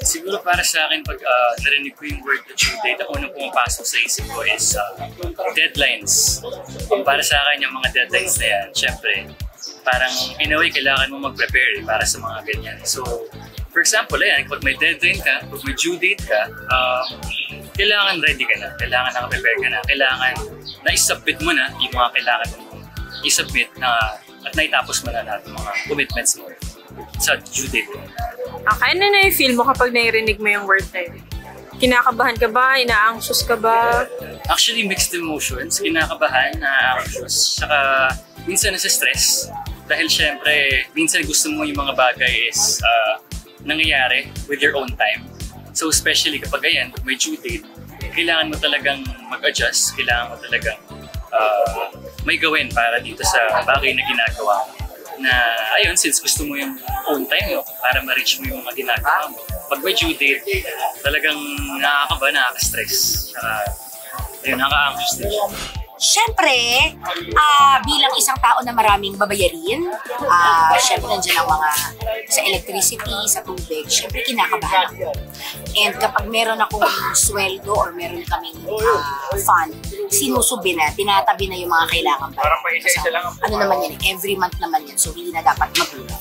Siguro para sa akin, pag narinig ko yung word na due date, ang unang pumapasok sa isip ko is deadlines. Para sa akin, yung mga deadlines na yan, syempre, parang in a way, kailangan mo mag-prepare para sa mga ganyan. So, for example, ayan, pag may deadline ka, pag may due date ka, kailangan ready ka na, kailangan naka-prepare ka na, kailangan na isubmit mo na yung mga kailangan mo isubmit na at naitapos mo na lahat ng mga commitments mo sa due date mo. Okay, ano na yung feel mo kapag nairinig mo yung word na yun? Kinakabahan ka ba? Ina-anxious ka ba? Actually, mixed emotions. Kinakabahan, na-anxious, saka minsan nasa-stress. Dahil syempre, minsan gusto mo yung mga bagay is nangyayari with your own time. So especially kapag ayan, may due date, kailangan mo talagang mag-adjust, kailangan mo talagang may gawin para dito sa bagay na ginagawa mo. Na ayun, since gusto mo yung own time mo para ma-reach mo yung mga ginagawa mo. Pag may due date, talagang nakakaba, nakaka-stress. Ayun, nakaka-anxious din siya. Siyempre, bilang isang tao na maraming babayarin, siyempre nandiyan ang mga sa electricity, sa tubig, siyempre kinakabahan ako. And kapag meron akong sweldo or meron kaming fund, sinusubi na, tinatabi na yung mga kailangan ba. Ano naman yan, every month naman yan, so hindi na dapat magulang.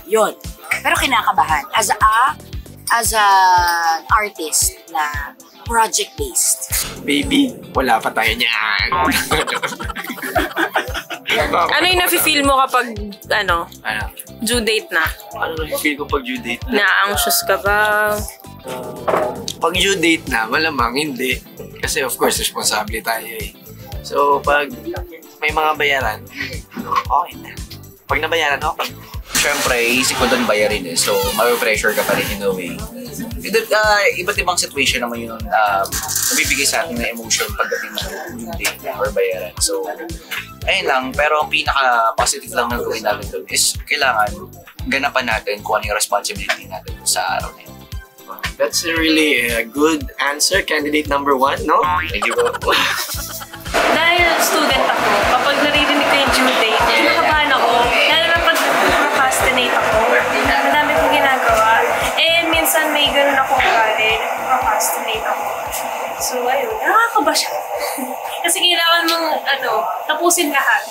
Yun. Pero kinakabahan. As an artist na project-based. Baby, wala pa tayo niyan. Ano yung nafe-feel mo kapag, due date na? Ano nafe-feel ko pag due date na? Na-anxious ka ba? Pag due date na, malamang hindi. Kasi of course, responsable tayo eh. So, pag may mga bayaran, okay na. Pag nabayaran, okay. Siyempre, isip ko doon bayarin eh. So, ma-pressure ka pa rin in a way. Iba't ibang situation naman yun nabibigay sa atin na emotion pagdating ng due date or bayaran. So, ayun lang. Pero ang pinaka-positive lang na gawin natin doon is kailangan ganapan natin kung ano yung responsibility natin sa araw na yun. That's really a good answer, candidate number 1, no? Thank you po. Dahil student ako, kapag naririnig ko yung due date, kinakabahan ako. Dahil na pag procrastinate ako, madami kong ginagawa. And minsan may ganun akong ugali, procrastinate ako. So ayun, nakakaba siya. Kasi kailangan mong tapusin lahat.